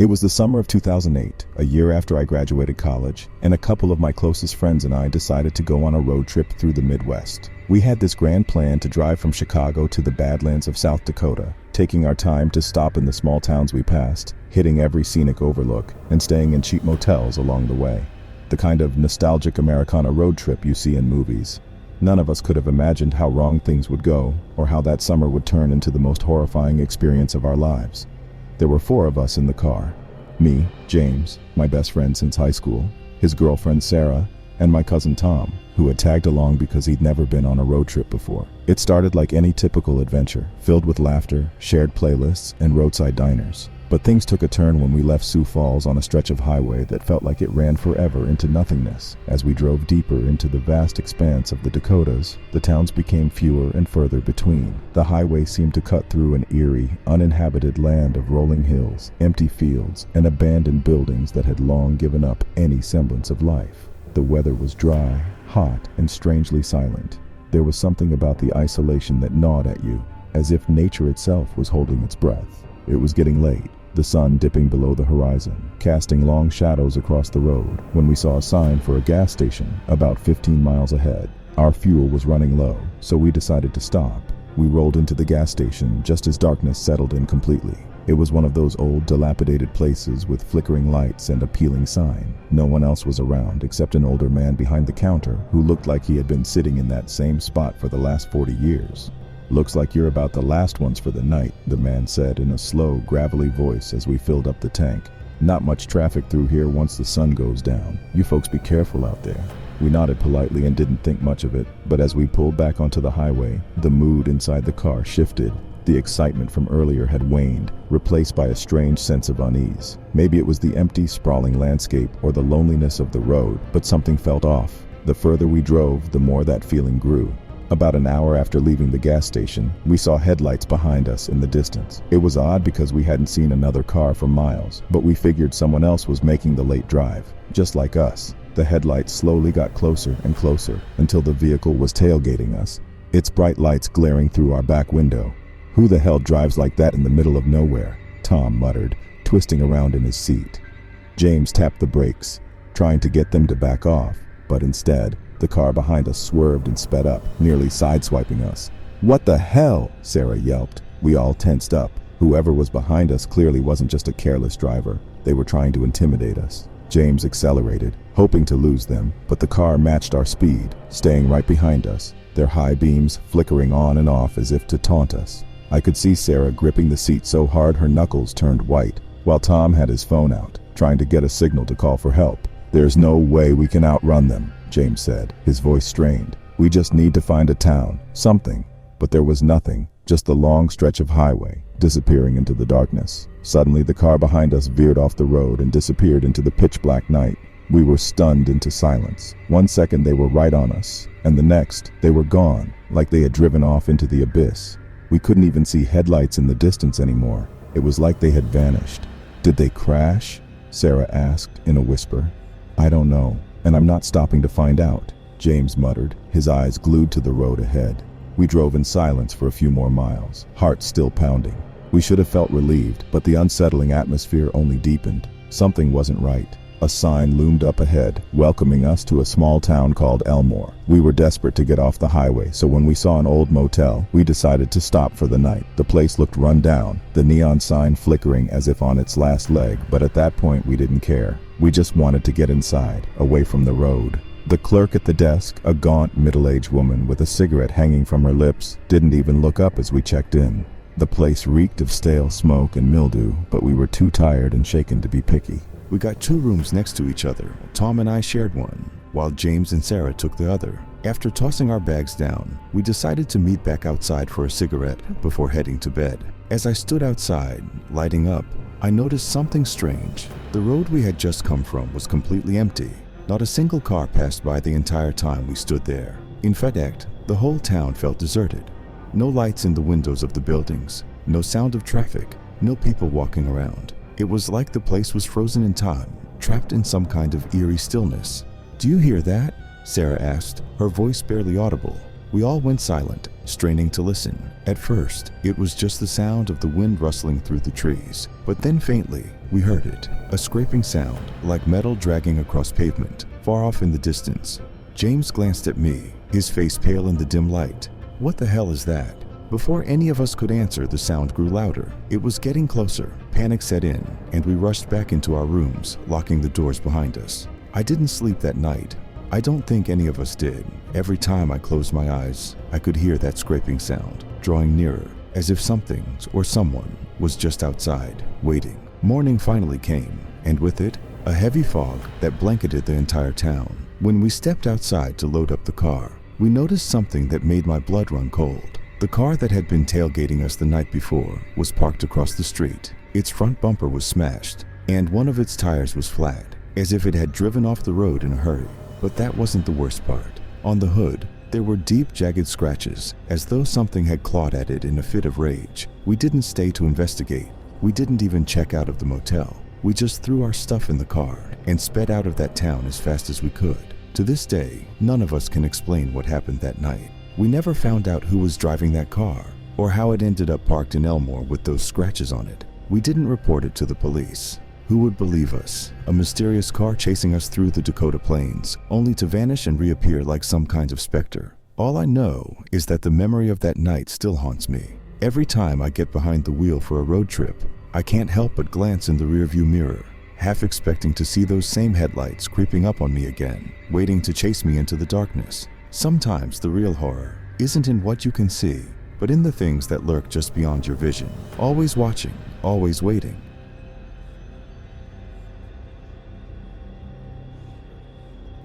It was the summer of 2008, a year after I graduated college, and a couple of my closest friends and I decided to go on a road trip through the Midwest. We had this grand plan to drive from Chicago to the Badlands of South Dakota, taking our time to stop in the small towns we passed, hitting every scenic overlook, and staying in cheap motels along the way. The kind of nostalgic Americana road trip you see in movies. None of us could have imagined how wrong things would go, or how that summer would turn into the most horrifying experience of our lives. There were 4 of us in the car. Me, James, my best friend since high school, his girlfriend Sarah, and my cousin Tom, who had tagged along because he'd never been on a road trip before. It started like any typical adventure, filled with laughter, shared playlists, and roadside diners. But things took a turn when we left Sioux Falls on a stretch of highway that felt like it ran forever into nothingness. As we drove deeper into the vast expanse of the Dakotas, the towns became fewer and further between. The highway seemed to cut through an eerie, uninhabited land of rolling hills, empty fields, and abandoned buildings that had long given up any semblance of life. The weather was dry, hot, and strangely silent. There was something about the isolation that gnawed at you, as if nature itself was holding its breath. It was getting late, the sun dipping below the horizon, casting long shadows across the road, when we saw a sign for a gas station about 15 miles ahead. Our fuel was running low, so we decided to stop. We rolled into the gas station just as darkness settled in completely. It was one of those old, dilapidated places with flickering lights and a peeling sign. No one else was around except an older man behind the counter who looked like he had been sitting in that same spot for the last 40 years. "Looks like you're about the last ones for the night," the man said in a slow, gravelly voice as we filled up the tank. "Not much traffic through here once the sun goes down. You folks be careful out there." We nodded politely and didn't think much of it, but as we pulled back onto the highway, the mood inside the car shifted. The excitement from earlier had waned, replaced by a strange sense of unease. Maybe it was the empty, sprawling landscape or the loneliness of the road, but something felt off. The further we drove, the more that feeling grew. About an hour after leaving the gas station, we saw headlights behind us in the distance. It was odd because we hadn't seen another car for miles, but we figured someone else was making the late drive, just like us. The headlights slowly got closer and closer until the vehicle was tailgating us, its bright lights glaring through our back window. "Who the hell drives like that in the middle of nowhere?" Tom muttered, twisting around in his seat. James tapped the brakes, trying to get them to back off, but instead, the car behind us swerved and sped up, nearly sideswiping us. "What the hell?" Sarah yelped. We all tensed up. Whoever was behind us clearly wasn't just a careless driver. They were trying to intimidate us. James accelerated, hoping to lose them, but the car matched our speed, staying right behind us, their high beams flickering on and off as if to taunt us. I could see Sarah gripping the seat so hard her knuckles turned white, while Tom had his phone out, trying to get a signal to call for help. "There's no way we can outrun them," James said, his voice strained. "We just need to find a town, something." But there was nothing, just the long stretch of highway, disappearing into the darkness. Suddenly the car behind us veered off the road and disappeared into the pitch-black night. We were stunned into silence. 1 second they were right on us, and the next, they were gone, like they had driven off into the abyss. We couldn't even see headlights in the distance anymore. It was like they had vanished. "Did they crash?" Sarah asked in a whisper. "I don't know, and I'm not stopping to find out," James muttered, his eyes glued to the road ahead. We drove in silence for a few more miles, hearts still pounding. We should have felt relieved, but the unsettling atmosphere only deepened. Something wasn't right. A sign loomed up ahead, welcoming us to a small town called Elmore. We were desperate to get off the highway, so when we saw an old motel, we decided to stop for the night. The place looked run down, the neon sign flickering as if on its last leg, but at that point we didn't care. We just wanted to get inside, away from the road. The clerk at the desk, a gaunt, middle-aged woman with a cigarette hanging from her lips, didn't even look up as we checked in. The place reeked of stale smoke and mildew, but we were too tired and shaken to be picky. We got 2 rooms next to each other. Tom and I shared one, while James and Sarah took the other. After tossing our bags down, we decided to meet back outside for a cigarette before heading to bed. As I stood outside, lighting up, I noticed something strange. The road we had just come from was completely empty. Not a single car passed by the entire time we stood there. In fact, the whole town felt deserted. No lights in the windows of the buildings, no sound of traffic, no people walking around. It was like the place was frozen in time, trapped in some kind of eerie stillness. "Do you hear that?" Sarah asked, her voice barely audible. We all went silent, straining to listen. At first, it was just the sound of the wind rustling through the trees, but then faintly, we heard it, a scraping sound, like metal dragging across pavement, far off in the distance. James glanced at me, his face pale in the dim light. "What the hell is that?" Before any of us could answer, the sound grew louder. It was getting closer. Panic set in, and we rushed back into our rooms, locking the doors behind us. I didn't sleep that night. I don't think any of us did. Every time I closed my eyes, I could hear that scraping sound, drawing nearer, as if something or someone was just outside, waiting. Morning finally came, and with it, a heavy fog that blanketed the entire town. When we stepped outside to load up the car, we noticed something that made my blood run cold. The car that had been tailgating us the night before was parked across the street. Its front bumper was smashed, and one of its tires was flat, as if it had driven off the road in a hurry. But that wasn't the worst part. On the hood, there were deep, jagged scratches, as though something had clawed at it in a fit of rage. We didn't stay to investigate. We didn't even check out of the motel. We just threw our stuff in the car and sped out of that town as fast as we could. To this day, none of us can explain what happened that night. We never found out who was driving that car, or how it ended up parked in Elmore with those scratches on it. We didn't report it to the police. Who would believe us? A mysterious car chasing us through the Dakota plains, only to vanish and reappear like some kind of specter. All I know is that the memory of that night still haunts me. Every time I get behind the wheel for a road trip, I can't help but glance in the rearview mirror, half expecting to see those same headlights creeping up on me again, waiting to chase me into the darkness. Sometimes the real horror isn't in what you can see, but in the things that lurk just beyond your vision, always watching, always waiting.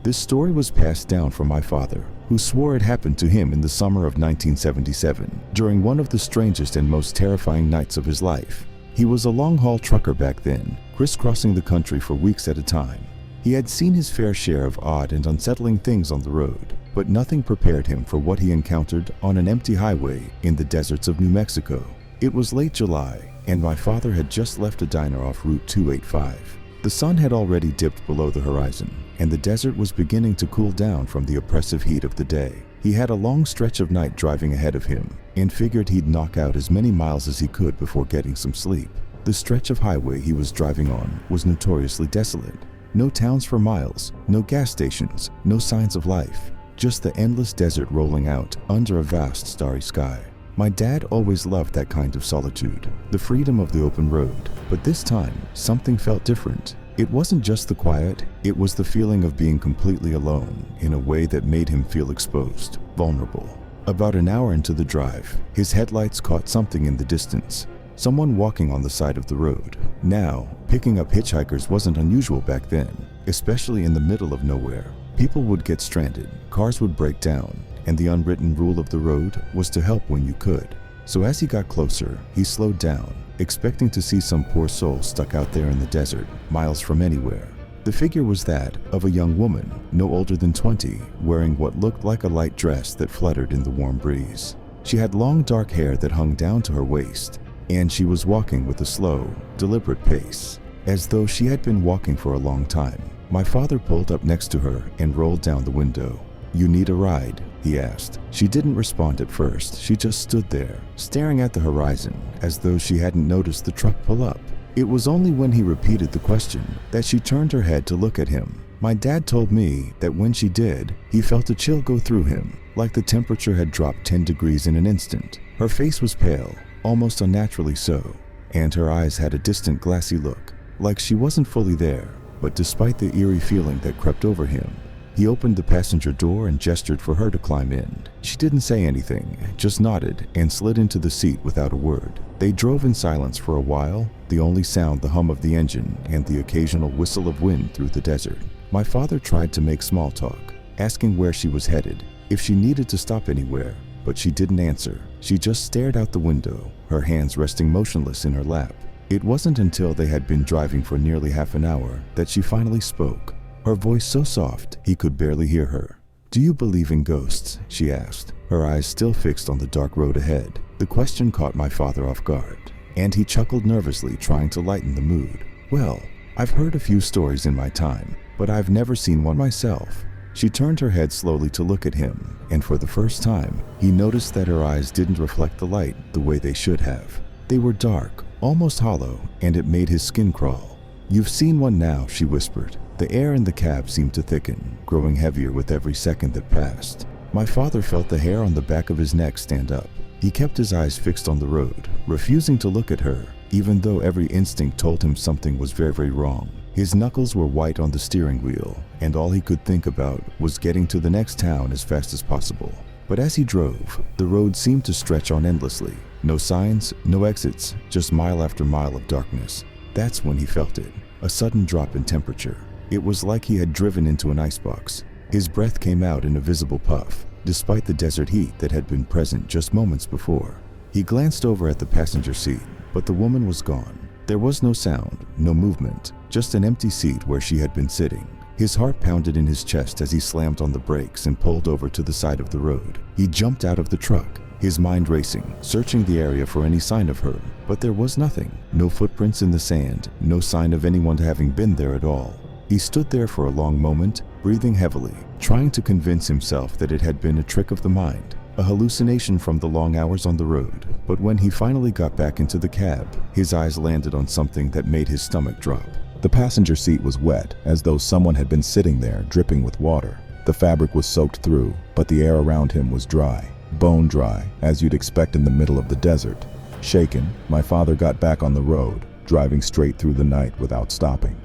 This story was passed down from my father, who swore it happened to him in the summer of 1977, during one of the strangest and most terrifying nights of his life. He was a long-haul trucker back then, crisscrossing the country for weeks at a time. He had seen his fair share of odd and unsettling things on the road, but nothing prepared him for what he encountered on an empty highway in the deserts of New Mexico. It was late July, and my father had just left a diner off Route 285. The sun had already dipped below the horizon, and the desert was beginning to cool down from the oppressive heat of the day. He had a long stretch of night driving ahead of him, and figured he'd knock out as many miles as he could before getting some sleep. The stretch of highway he was driving on was notoriously desolate. No towns for miles, no gas stations, no signs of life. Just the endless desert rolling out under a vast starry sky. My dad always loved that kind of solitude, the freedom of the open road, but this time, something felt different. It wasn't just the quiet, it was the feeling of being completely alone in a way that made him feel exposed, vulnerable. About an hour into the drive, his headlights caught something in the distance, someone walking on the side of the road. Now, picking up hitchhikers wasn't unusual back then, especially in the middle of nowhere. People would get stranded, cars would break down, and the unwritten rule of the road was to help when you could. So as he got closer, he slowed down, expecting to see some poor soul stuck out there in the desert, miles from anywhere. The figure was that of a young woman, no older than 20, wearing what looked like a light dress that fluttered in the warm breeze. She had long dark hair that hung down to her waist, and she was walking with a slow, deliberate pace, as though she had been walking for a long time. My father pulled up next to her and rolled down the window. "You need a ride?" he asked. She didn't respond at first. She just stood there, staring at the horizon, as though she hadn't noticed the truck pull up. It was only when he repeated the question that she turned her head to look at him. My dad told me that when she did, he felt a chill go through him, like the temperature had dropped 10 degrees in an instant. Her face was pale, almost unnaturally so, and her eyes had a distant glassy look, like she wasn't fully there. But despite the eerie feeling that crept over him, he opened the passenger door and gestured for her to climb in. She didn't say anything, just nodded and slid into the seat without a word. They drove in silence for a while, the only sound the hum of the engine and the occasional whistle of wind through the desert. My father tried to make small talk, asking where she was headed, if she needed to stop anywhere, but she didn't answer. She just stared out the window, her hands resting motionless in her lap. It wasn't until they had been driving for nearly half an hour that she finally spoke, her voice so soft he could barely hear her. "Do you believe in ghosts?" she asked, her eyes still fixed on the dark road ahead. The question caught my father off guard, and he chuckled nervously, trying to lighten the mood. "Well, I've heard a few stories in my time, but I've never seen one myself. She turned her head slowly to look at him, and for the first time, he noticed that her eyes didn't reflect the light the way they should have. They were dark, almost hollow, and it made his skin crawl. "You've seen one now," she whispered. The air in the cab seemed to thicken, growing heavier with every second that passed. My father felt the hair on the back of his neck stand up. He kept his eyes fixed on the road, refusing to look at her, even though every instinct told him something was very, very wrong. His knuckles were white on the steering wheel, and all he could think about was getting to the next town as fast as possible. But as he drove, the road seemed to stretch on endlessly. No signs, no exits, just mile after mile of darkness. That's when he felt it, a sudden drop in temperature. It was like he had driven into an icebox. His breath came out in a visible puff, despite the desert heat that had been present just moments before. He glanced over at the passenger seat, but the woman was gone. There was no sound, no movement, just an empty seat where she had been sitting. His heart pounded in his chest as he slammed on the brakes and pulled over to the side of the road. He jumped out of the truck, his mind racing, searching the area for any sign of her, but there was nothing. No footprints in the sand, no sign of anyone having been there at all. He stood there for a long moment, breathing heavily, trying to convince himself that it had been a trick of the mind, a hallucination from the long hours on the road. But when he finally got back into the cab, his eyes landed on something that made his stomach drop. The passenger seat was wet, as though someone had been sitting there, dripping with water. The fabric was soaked through, but the air around him was dry, bone dry, as you'd expect in the middle of the desert. Shaken, my father got back on the road, driving straight through the night without stopping.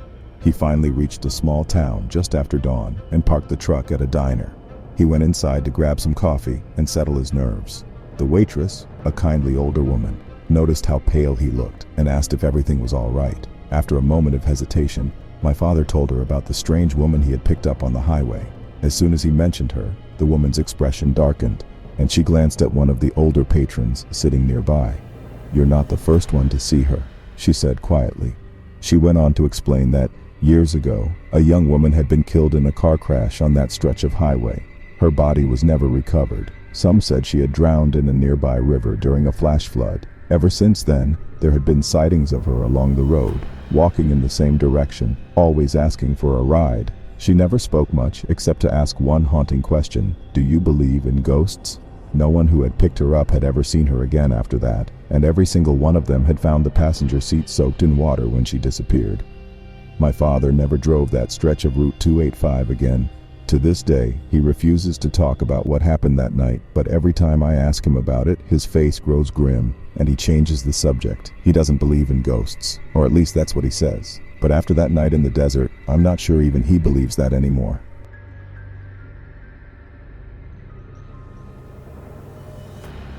He finally reached a small town just after dawn and parked the truck at a diner. He went inside to grab some coffee and settle his nerves. The waitress, a kindly older woman, noticed how pale he looked and asked if everything was all right. After a moment of hesitation, my father told her about the strange woman he had picked up on the highway. As soon as he mentioned her, the woman's expression darkened, and she glanced at one of the older patrons sitting nearby. "You're not the first one to see her," she said quietly. She went on to explain that, years ago, a young woman had been killed in a car crash on that stretch of highway. Her body was never recovered. Some said she had drowned in a nearby river during a flash flood. Ever since then, there had been sightings of her along the road, walking in the same direction, always asking for a ride. She never spoke much except to ask one haunting question: "Do you believe in ghosts?" No one who had picked her up had ever seen her again after that, and every single one of them had found the passenger seat soaked in water when she disappeared. My father never drove that stretch of Route 285 again. To this day, he refuses to talk about what happened that night, but every time I ask him about it, his face grows grim, and he changes the subject. He doesn't believe in ghosts, or at least that's what he says. But after that night in the desert, I'm not sure even he believes that anymore.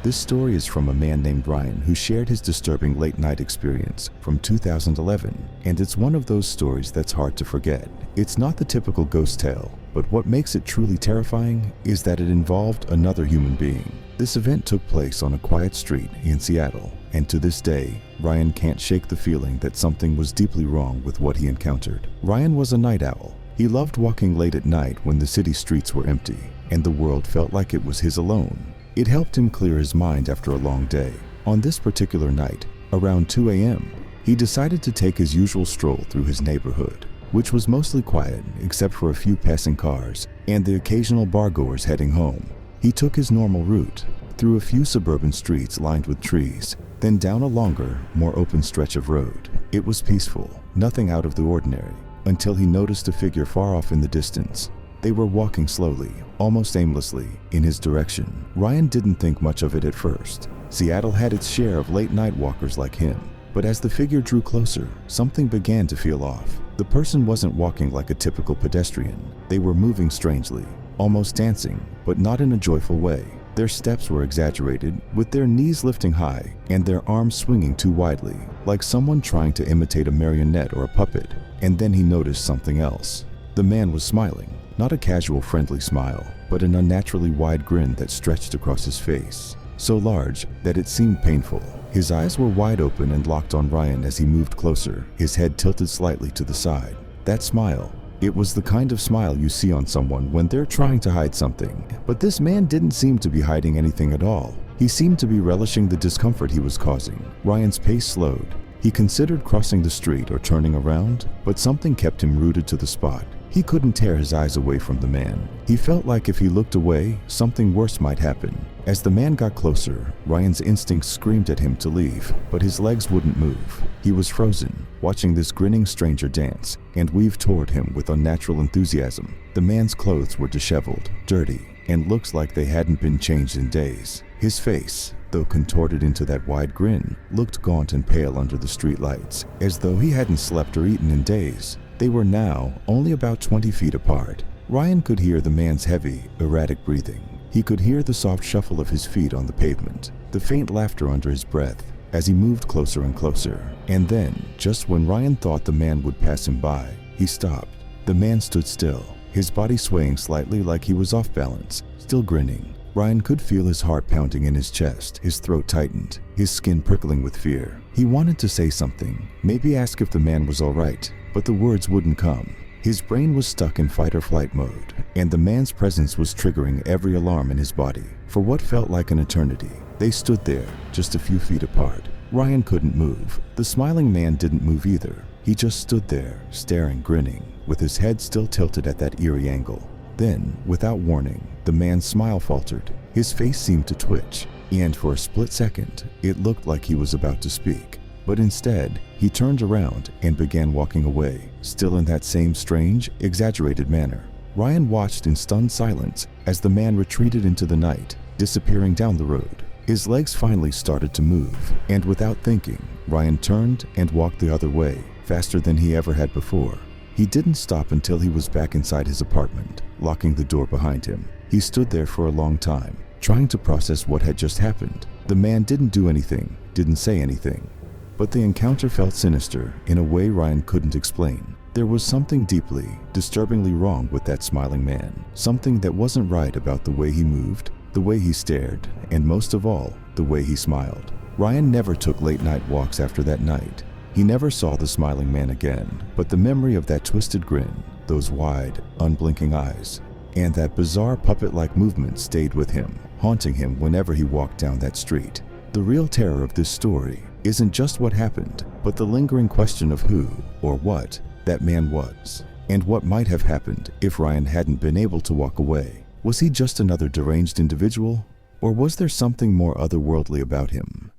This story is from a man named Ryan who shared his disturbing late-night experience from 2011, and it's one of those stories that's hard to forget. It's not the typical ghost tale, but what makes it truly terrifying is that it involved another human being. This event took place on a quiet street in Seattle, and to this day, Ryan can't shake the feeling that something was deeply wrong with what he encountered. Ryan was a night owl. He loved walking late at night when the city streets were empty, and the world felt like it was his alone. It helped him clear his mind after a long day. On this particular night, around 2 a.m., he decided to take his usual stroll through his neighborhood, which was mostly quiet except for a few passing cars and the occasional bargoers heading home. He took his normal route, through a few suburban streets lined with trees, then down a longer, more open stretch of road. It was peaceful, nothing out of the ordinary, until he noticed a figure far off in the distance. They were walking slowly, almost aimlessly, in his direction. Ryan didn't think much of it at first. Seattle had its share of late-night walkers like him. But as the figure drew closer, something began to feel off. The person wasn't walking like a typical pedestrian. They were moving strangely, almost dancing, but not in a joyful way. Their steps were exaggerated, with their knees lifting high and their arms swinging too widely, like someone trying to imitate a marionette or a puppet. And then he noticed something else. The man was smiling. Not a casual friendly smile, but an unnaturally wide grin that stretched across his face, so large that it seemed painful. His eyes were wide open and locked on Ryan as he moved closer, his head tilted slightly to the side. That smile, it was the kind of smile you see on someone when they're trying to hide something. But this man didn't seem to be hiding anything at all. He seemed to be relishing the discomfort he was causing. Ryan's pace slowed. He considered crossing the street or turning around, but something kept him rooted to the spot. He couldn't tear his eyes away from the man. He felt like if he looked away, something worse might happen. As the man got closer, Ryan's instincts screamed at him to leave, but his legs wouldn't move. He was frozen, watching this grinning stranger dance and weave toward him with unnatural enthusiasm. The man's clothes were disheveled, dirty, and looked like they hadn't been changed in days. His face, though contorted into that wide grin, looked gaunt and pale under the street lights, as though he hadn't slept or eaten in days. They were now only about 20 feet apart. Ryan could hear the man's heavy, erratic breathing. He could hear the soft shuffle of his feet on the pavement, the faint laughter under his breath as he moved closer and closer. And then, just when Ryan thought the man would pass him by, he stopped. The man stood still, his body swaying slightly like he was off balance, still grinning. Ryan could feel his heart pounding in his chest, his throat tightened, his skin prickling with fear. He wanted to say something, maybe ask if the man was all right, but the words wouldn't come. His brain was stuck in fight or flight mode, and the man's presence was triggering every alarm in his body. For what felt like an eternity, they stood there, just a few feet apart. Ryan couldn't move. The smiling man didn't move either. He just stood there, staring, grinning, with his head still tilted at that eerie angle. Then, without warning, the man's smile faltered. His face seemed to twitch, and for a split second, it looked like he was about to speak. But instead, he turned around and began walking away, still in that same strange, exaggerated manner. Ryan watched in stunned silence as the man retreated into the night, disappearing down the road. His legs finally started to move, and without thinking, Ryan turned and walked the other way, faster than he ever had before. He didn't stop until he was back inside his apartment, locking the door behind him. He stood there for a long time, trying to process what had just happened. The man didn't do anything, didn't say anything. But the encounter felt sinister in a way Ryan couldn't explain. There was something deeply, disturbingly wrong with that smiling man. Something that wasn't right about the way he moved, the way he stared, and most of all, the way he smiled. Ryan never took late-night walks after that night. He never saw the smiling man again, but the memory of that twisted grin, those wide, unblinking eyes, and that bizarre puppet-like movement stayed with him, haunting him whenever he walked down that street. The real terror of this story isn't just what happened, but the lingering question of who, or what, that man was, and what might have happened if Ryan hadn't been able to walk away. Was he just another deranged individual, or was there something more otherworldly about him?